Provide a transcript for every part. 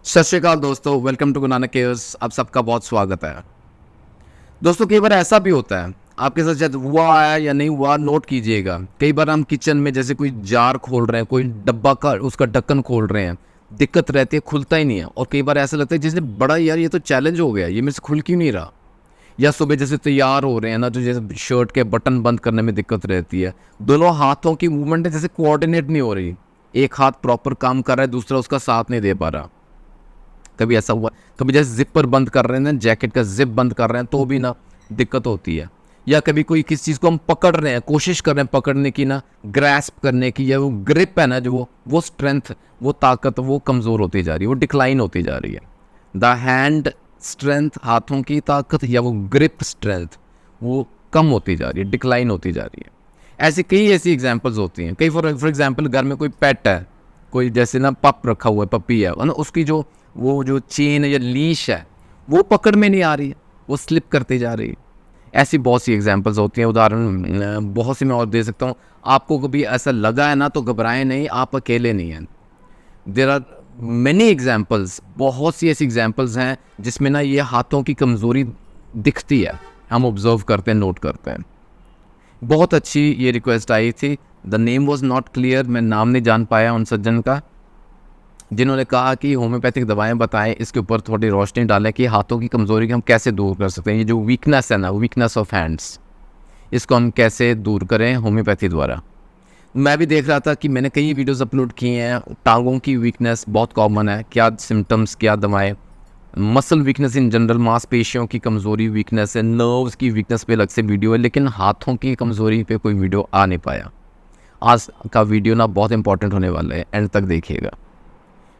सत श्री अकाल दोस्तों, welcome to Guru Nanak cares. आप सबका बहुत स्वागत है। दोस्तों, कई बार ऐसा भी होता है, आपके साथ शायद हुआ है या नहीं हुआ, नोट कीजिएगा। कई बार हम किचन में जैसे कोई जार खोल रहे हैं, कोई डब्बा का उसका ढक्कन खोल रहे हैं, दिक्कत रहती है, खुलता ही नहीं है। और कई बार ऐसा लगता है जैसे बड़ा यार ये तो चैलेंज हो गया, ये मेरे से खुल क्यों नहीं रहा। या सुबह जैसे तैयार हो रहे हैं ना, तो जैसे शर्ट के बटन बंद करने में दिक्कत रहती है। दोनों हाथों की मूवमेंट जैसे कोऑर्डिनेट नहीं हो रही, एक हाथ प्रॉपर काम कर रहा है, दूसरा उसका साथ नहीं दे पा रहा। कभी ऐसा हुआ, कभी जैसे जिपर बंद कर रहे हैं ना, जैकेट का जिप बंद कर रहे हैं तो भी ना दिक्कत होती है। या कभी कोई किसी चीज़ को हम पकड़ रहे हैं, कोशिश कर रहे हैं पकड़ने की ना, ग्रैस्प करने की, या वो ग्रिप है ना जो वो स्ट्रेंथ, वो ताकत, वो कमज़ोर होती जा रही है, वो डिक्लाइन होती जा रही है। द हैंड स्ट्रेंथ, हाथों की ताकत, या वो ग्रिप स्ट्रेंथ, वो कम होती जा रही है, डिक्लाइन होती जा रही है। ऐसी ऐसी एग्जांपल्स होती हैं। कई फॉर एग्जांपल घर में कोई पेट है, कोई जैसे ना पप रखा हुआ है, पपी है ना, उसकी जो चेन या लीश है वो पकड़ में नहीं आ रही है, वो स्लिप करती जा रही है। ऐसी बहुत सी एग्जांपल्स होती हैं, उदाहरण बहुत सी मैं और दे सकता हूँ। आपको कभी ऐसा लगा है ना, तो घबराएं नहीं, आप अकेले नहीं हैं। देर आर मैनी एग्जाम्पल्स, बहुत सी ऐसी एग्जाम्पल्स हैं जिसमें ना ये हाथों की कमज़ोरी दिखती है, हम ऑब्जर्व करते हैं, नोट करते हैं। बहुत अच्छी ये रिक्वेस्ट आई थी। The name was not clear, मैं नाम नहीं जान पाया उन सज्जन का, जिन्होंने कहा कि होम्योपैथिक दवाएं बताएं, इसके ऊपर थोड़ी रोशनी डालें कि हाथों की कमज़ोरी को हम कैसे दूर कर सकते हैं। ये जो वीकनेस है ना, वीकनेस ऑफ हैंड्स, इसको हम कैसे दूर करें होम्योपैथी द्वारा। मैं भी देख रहा था कि मैंने कई वीडियोस अपलोड किए हैं। टांगों की वीकनेस बहुत कॉमन है, क्या सिम्टम्स, क्या दवाएं। मसल वीकनेस इन जनरल, मांसपेशियों की कमज़ोरी वीकनेस है, नर्व्स की वीकनेस पे अलग से वीडियो है, लेकिन हाथों की कमज़ोरी पे कोई वीडियो आ नहीं पाया। आज का वीडियो ना बहुत इंपॉर्टेंट होने वाला है, एंड तक देखिएगा।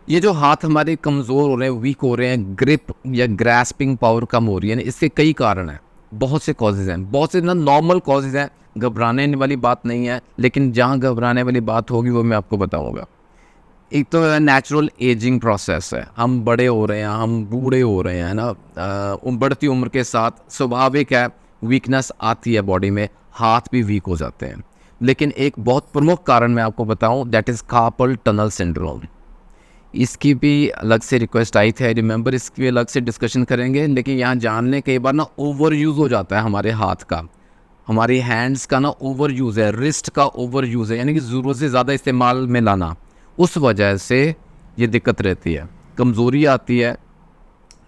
ये जो हाथ हमारे कमज़ोर हो रहे हैं, वीक हो रहे हैं, ग्रिप या ग्रैस्पिंग पावर कम हो रही है ना, इसके कई कारण हैं, बहुत से कॉजेज़ हैं, बहुत से ना नॉर्मल कॉजेज़ हैं, घबराने वाली बात नहीं है। लेकिन जहाँ घबराने वाली बात होगी वो मैं आपको बताऊंगा। एक तो नेचुरल एजिंग प्रोसेस है, हम बड़े हो रहे हैं, हम बूढ़े हो रहे हैं ना, बढ़ती उम्र के साथ स्वाभाविक है वीकनेस आती है बॉडी में, हाथ भी वीक हो जाते हैं। लेकिन एक बहुत प्रमुख कारण मैं आपको बताऊं, that is carpal tunnel syndrome. इसकी भी अलग से रिक्वेस्ट आई थी, आई रिमेंबर, इसकी भी अलग से डिस्कशन करेंगे। लेकिन यहाँ जान लें, कई बार ना ओवर यूज़ हो जाता है हमारे हाथ का, हमारी हैंड्स का ना ओवर यूज़ है, रिस्ट का ओवर यूज़ है, यानी कि ज़रूरत से ज़्यादा इस्तेमाल में लाना, उस वजह से ये दिक्कत रहती है, कमज़ोरी आती है,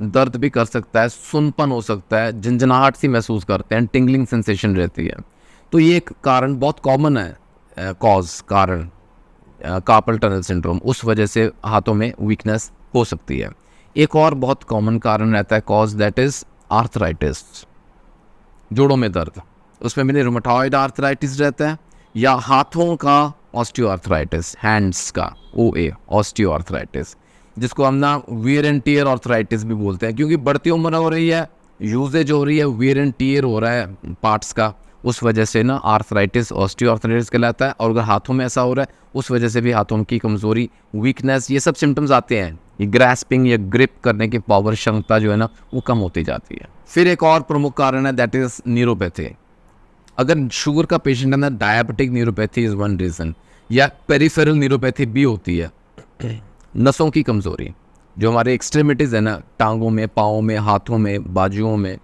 दर्द भी कर सकता है, सुनपन हो सकता है, झंझनाहट सी महसूस करते हैं, टिंगलिंग सेंसेशन रहती है। तो ये एक कारण बहुत कॉमन है, कॉज, कारण, कार्पल टनल सिंड्रोम, उस वजह से हाथों में वीकनेस हो सकती है। एक और बहुत कॉमन कारण रहता है कॉज, दैट इज़ आर्थराइटिस, जोड़ों में दर्द। उसमें भी रूमेटॉइड आर्थराइटिस रहता है, या हाथों का ऑस्टियोआर्थराइटिस, हैंड्स का OA, ऑस्टियोआर्थराइटिस, जिसको हम ना वियर एंड टियर आर्थराइटिस भी बोलते हैं, क्योंकि बढ़ती उम्र हो रही है, यूजेज हो रही है, वियर एंड टियर हो रहा है पार्ट्स का, उस वजह से ना आर्थराइटिस, ऑस्टियोआर्थराइटिस कहलाता है। और अगर हाथों में ऐसा हो रहा है, उस वजह से भी हाथों की कमज़ोरी, वीकनेस, ये सब सिम्टम्स आते हैं। ये ग्रैस्पिंग या ग्रिप करने की पावर, क्षमता जो है ना, वो कम होती जाती है। फिर एक और प्रमुख कारण है, दैट इज़ न्यूरोपैथी। अगर शुगर का पेशेंट है ना, diabetic neuropathy is one reason, या पेरिफेरल न्यूरोपैथी भी होती है। नसों की कमज़ोरी, जो हमारे एक्सट्रीमिटीज़ है ना, टांगों में, पाँव में, हाथों में, बाजुओं में,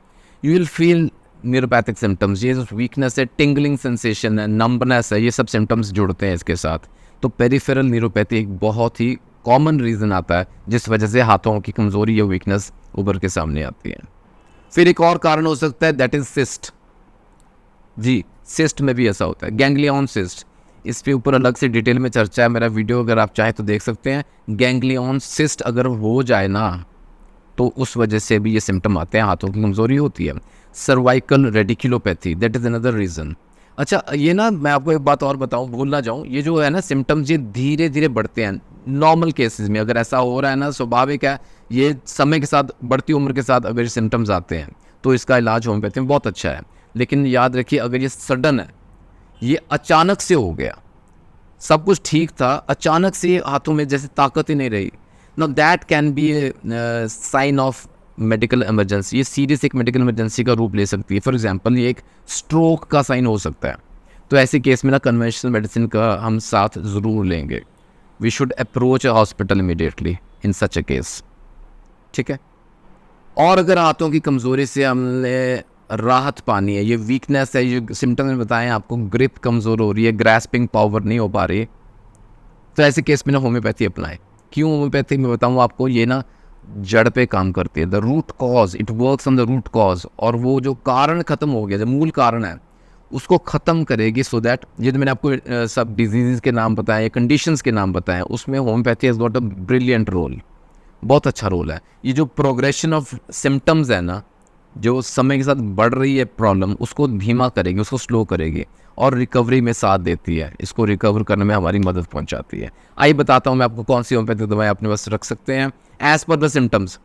you will feel neuropathic symptoms. ये वीकनेस है, टिंगलिंग सेंसेशन है, नंबनेस है, ये सब सिम्टम्स जुड़ते हैं इसके साथ। तो पेरिफेरल न्यूरोपैथी एक बहुत ही कॉमन रीज़न आता है जिस वजह से हाथों की कमज़ोरी या वीकनेस उभर के सामने आती है। फिर एक और कारण हो सकता है, दैट इज़ सिस्ट। जी, सिस्ट में भी ऐसा होता है, गैंग्लियन सिस्ट, इस पे ऊपर अलग से डिटेल में चर्चा है, मेरा वीडियो अगर आप चाहें तो देख सकते हैं। गैंग्लियन सिस्ट अगर हो जाए ना, तो उस वजह से भी ये सिम्टम आते हैं, हाथों की कमज़ोरी होती है। Cervical radiculopathy, that is another reason. अच्छा, ये ना मैं आपको एक बात और बताऊं, भूल ना जाऊं, ये जो है ना सिम्टम्स, ये धीरे धीरे बढ़ते हैं। नॉर्मल केसेस में अगर ऐसा हो रहा है ना, स्वाभाविक है, ये समय के साथ, बढ़ती उम्र के साथ अगर सिम्टम्स आते हैं तो इसका इलाज होम्योपैथी में बहुत अच्छा है। लेकिन याद रखिए, अगर ये सडन है, ये अचानक से हो गया, सब कुछ ठीक था, अचानक से हाथों में जैसे ताकत ही नहीं रही, no that can be a sign of medical emergency. ये सीरियस एक मेडिकल इमरजेंसी का रूप ले सकती है। फॉर एग्जांपल, ये एक स्ट्रोक का साइन हो सकता है। तो ऐसे केस में ना कन्वेंशनल मेडिसिन का हम साथ ज़रूर लेंगे। We should approach a hospital immediately in such a case. ठीक है। और अगर हाथों की कमज़ोरी से हमने राहत पानी है, ये वीकनेस है, ये सिम्टम्स में बताएं आपको, ग्रिप कमज़ोर हो रही है, ग्रैस्पिंग पावर नहीं हो पा रही, तो ऐसे केस में ना होम्योपैथी अप्लाई। क्यों होम्योपैथी में बताऊँ आपको, ये ना जड़ पे काम करती है, the root cause, it works on the root cause, और वो जो कारण खत्म हो गया, जो मूल कारण है उसको ख़त्म करेगी, सो दैट ये तो मैंने आपको सब डिजीज़ के नाम बताए, कंडीशंस के नाम बताएं, उसमें homeopathy has got a brilliant role, बहुत अच्छा रोल है। ये जो प्रोग्रेशन ऑफ सिम्टम्स है ना, जो समय के साथ बढ़ रही है प्रॉब्लम, उसको धीमा करेगी, उसको स्लो करेगी और रिकवरी में साथ देती है, इसको रिकवर करने में हमारी मदद पहुंचाती है। आइए बताता हूं मैं आपको कौन सी होम्योपैथिक दवाएं अपने पास रख सकते हैं एज पर द सिम्टम्स।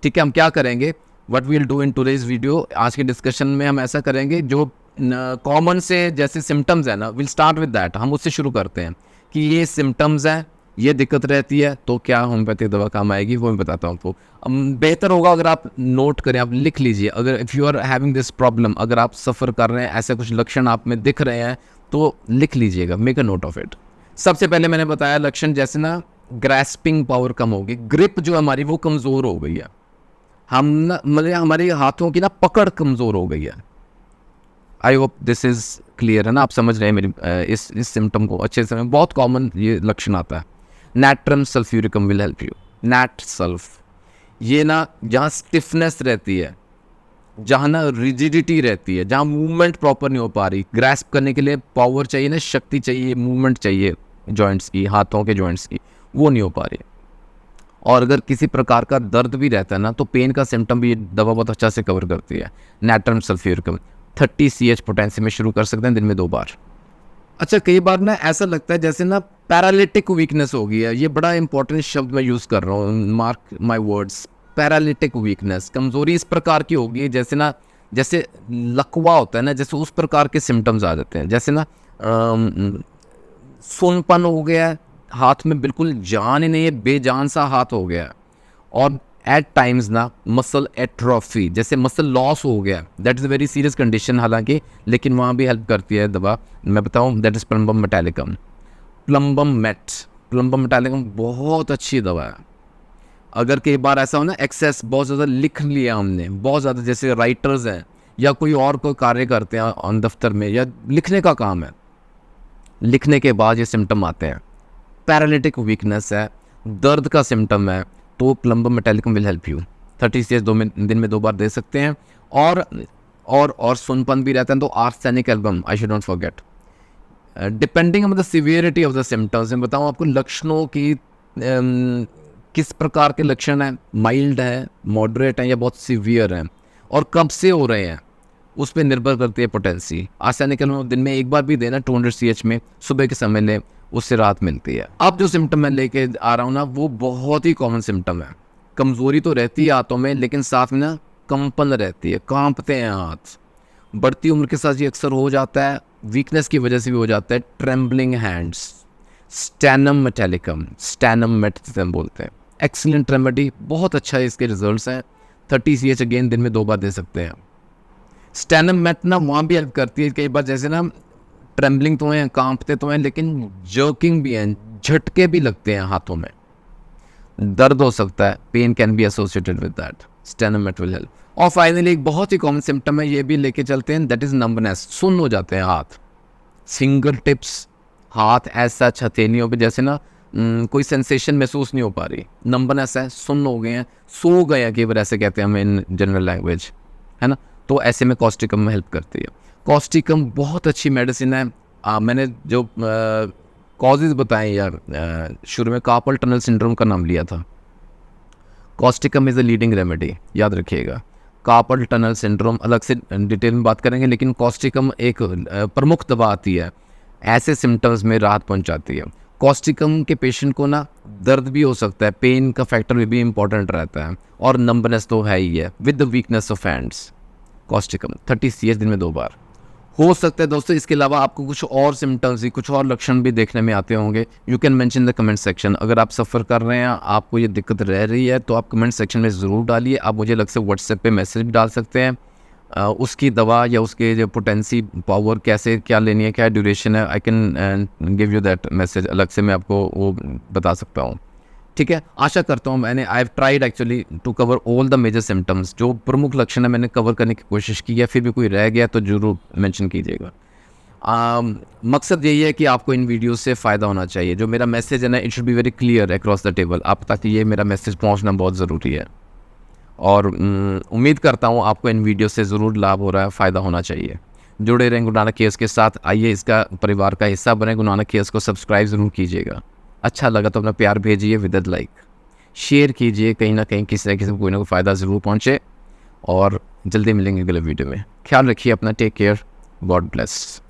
ठीक है, हम क्या करेंगे, what we will do in today's video, आज के डिस्कशन में हम ऐसा करेंगे, जो कॉमन से जैसे सिम्टम्स है ना, विल स्टार्ट विद दैट, हम उससे शुरू करते हैं कि ये सिम्टम्स हैं, ये दिक्कत रहती है, तो क्या होम्योपैथिक दवा काम आएगी, वो मैं बताता हूँ आपको। बेहतर होगा अगर आप नोट करें, आप लिख लीजिए, अगर if you are having this problem, अगर आप सफ़र कर रहे हैं, ऐसे कुछ लक्षण आप में दिख रहे हैं, तो लिख लीजिएगा, make a note of it. सबसे पहले मैंने बताया लक्षण, जैसे ना ग्रैस्पिंग पावर कम होगी, ग्रिप जो हमारी वो कमज़ोर हो गई है, हम ना मतलब हमारे हाथों की ना पकड़ कमज़ोर हो गई है। I hope this is clear है ना, आप समझ रहे हैं मेरी इस सिम्टम को अच्छे से। बहुत कॉमन ये लक्षण आता है। Natrum sulphuricum will help you. Nat sulph, ये ना जहाँ स्टिफनेस रहती है, जहाँ ना रिजिडिटी रहती है, जहाँ मूवमेंट प्रॉपर नहीं हो पा रही, ग्रैस्प करने के लिए पावर चाहिए ना, शक्ति चाहिए, मूवमेंट चाहिए जॉइंट्स की, हाथों के जॉइंट्स की, वो नहीं हो पा रही। और अगर किसी प्रकार का दर्द भी रहता है ना, तो पेन का सिम्टम भी ये दवा बहुत अच्छा से कवर करती है। नैट्रम सल्फ्यूरिकम 30 CH पोटेंशियम में शुरू कर सकते हैं, दिन में 2 बार। अच्छा, कई बार ना ऐसा लगता है जैसे ना पैरालिटिक वीकनेस हो गई है, ये बड़ा इंपॉर्टेंट शब्द मैं यूज़ कर रहा हूँ, mark my words, paralytic weakness, कमज़ोरी इस प्रकार की होगी है जैसे ना, जैसे लकवा होता है ना, जैसे उस प्रकार के सिम्टम्स आ जाते हैं, जैसे ना सुनपन हो गया है, हाथ में बिल्कुल जान ही नहीं है, बेजान सा हाथ हो गया है, और एट टाइम्स ना मसल एट्रोफी, जैसे मसल लॉस हो गया, that is a very serious condition हालांकि, लेकिन वहाँ भी हेल्प करती है दवा, मैं बताऊँ, that is plumbum metallicum. Plumbum metallicum बहुत अच्छी दवा है। अगर कई बार ऐसा हो ना, एक्सेस बहुत ज़्यादा लिख लिया हमने, बहुत ज़्यादा, जैसे राइटर्स हैं या कोई और कोई कार्य करते हैं दफ्तर में, या लिखने का काम है, लिखने के बाद ये सिम्टम आते हैं, पैरालिटिक वीकनेस है, दर्द का सिम्टम है, तो plumbum metallicum will help you. 30 CH दिन में 2 बार दे सकते हैं। और सुनपन भी रहता है, तो arsenic album, I should not forget. Depending on the severity of the symptoms, मैं बताऊँ आपको लक्षणों की किस प्रकार के लक्षण हैं, माइल्ड है, मॉडरेट है, या बहुत सीवियर हैं, और कब से हो रहे हैं, उस पर निर्भर करती है पोटेंसी। आर्सेनिक एल्बम दिन में 1 बार भी देना 200 CH में, सुबह के समय ले, उससे राहत मिलती है। अब जो सिम्टम मैं लेके आ रहा हूँ ना, वो बहुत ही कॉमन सिम्टम है। कमज़ोरी तो रहती है हाथों में, लेकिन साथ में ना कंपन रहती है, कांपते हैं हाथ। बढ़ती उम्र के साथ ये अक्सर हो जाता है, वीकनेस की वजह से भी हो जाता है। ट्रेम्बलिंग हैंड्स, स्टैनम मेटालिकम, स्टैनम मेटालिकम बोलते हैं, एक्सीलेंट रेमेडी, बहुत अच्छा है, इसके रिजल्ट्स हैं। 30 CH अगेन दिन में 2 बार दे सकते हैं। स्टैनम मेट ना वहाँ भी हेल्प करती है, कई बार जैसे ना ट्रेम्बलिंग तो हैं, कांपते तो हैं, लेकिन जर्किंग भी हैं, झटके भी लगते हैं हाथों में, दर्द हो सकता है, pain can be associated with that, stannum met will help. और फाइनली एक बहुत ही कॉमन सिम्टम है, ये भी लेके चलते हैं, दैट इज नंबनेस, सुन्न हो जाते हैं हाथ, फिंगर टिप्स, हाथ ऐसा हथेलियों पे जैसे ना कोई सेंसेशन महसूस नहीं हो पा रही, नंबनेस है, सुन्न हो गए हैं, सो गए हैं, कई बार ऐसे कहते हैं हम इन जनरल लैंग्वेज, है ना, तो ऐसे में कॉस्टिकम में हेल्प करती है। कॉस्टिकम बहुत अच्छी मेडिसिन है। मैंने जो कॉजेज बताए यार, शुरू में कार्पल टनल सिंड्रोम का नाम लिया था, Causticum is a leading remedy, याद रखिएगा। कार्पल टनल सिंड्रोम अलग से डिटेल में बात करेंगे, लेकिन कॉस्टिकम एक प्रमुख दवा आती है, ऐसे सिम्टम्स में राहत पहुंचाती है। कॉस्टिकम के पेशेंट को ना दर्द भी हो सकता है, पेन का फैक्टर भी इम्पॉर्टेंट रहता है, और नंबनेस तो है ही है, with the weakness of hands. Causticum 30 CH दिन में 2 बार हो सकता है। दोस्तों, इसके अलावा आपको कुछ और सिम्टम्स भी, कुछ और लक्षण भी देखने में आते होंगे, you can mention the comment section. अगर आप सफ़र कर रहे हैं, आपको ये दिक्कत रह रही है, तो आप कमेंट सेक्शन में ज़रूर डालिए। आप मुझे अलग से व्हाट्सएप पे मैसेज भी डाल सकते हैं, उसकी दवा या उसके जो पोटेंसी पावर कैसे क्या लेनी है, क्या ड्यूरेशन है, I can give you that message, अलग से मैं आपको वो बता सकता हूँ। ठीक है, आशा करता हूँ मैंने I have tried actually to cover all the major symptoms, जो प्रमुख लक्षण है मैंने कवर करने की कोशिश की है, फिर भी कोई रह गया तो ज़रूर मेंशन कीजिएगा। मकसद यही है कि आपको इन वीडियो से फ़ायदा होना चाहिए। जो मेरा मैसेज है ना, it should be very clear across the table, आप तक ये मेरा मैसेज पहुंचना बहुत ज़रूरी है। और उम्मीद करता हूँ आपको इन वीडियो से ज़रूर लाभ हो रहा है, फ़ायदा होना चाहिए। जुड़े रहें गुरु नानक केयर्स के साथ, आइए इसका परिवार का हिस्सा बने। गुरु नानक केयर्स को सब्सक्राइब ज़रूर कीजिएगा। अच्छा लगा तो अपना प्यार भेजिए विद लाइक, शेयर कीजिए, कहीं ना कहीं किसी न किसी को कोई ना कोई फ़ायदा ज़रूर पहुँचे। और जल्दी मिलेंगे अगले वीडियो में। ख्याल रखिए अपना, टेक केयर, गॉड ब्लेस।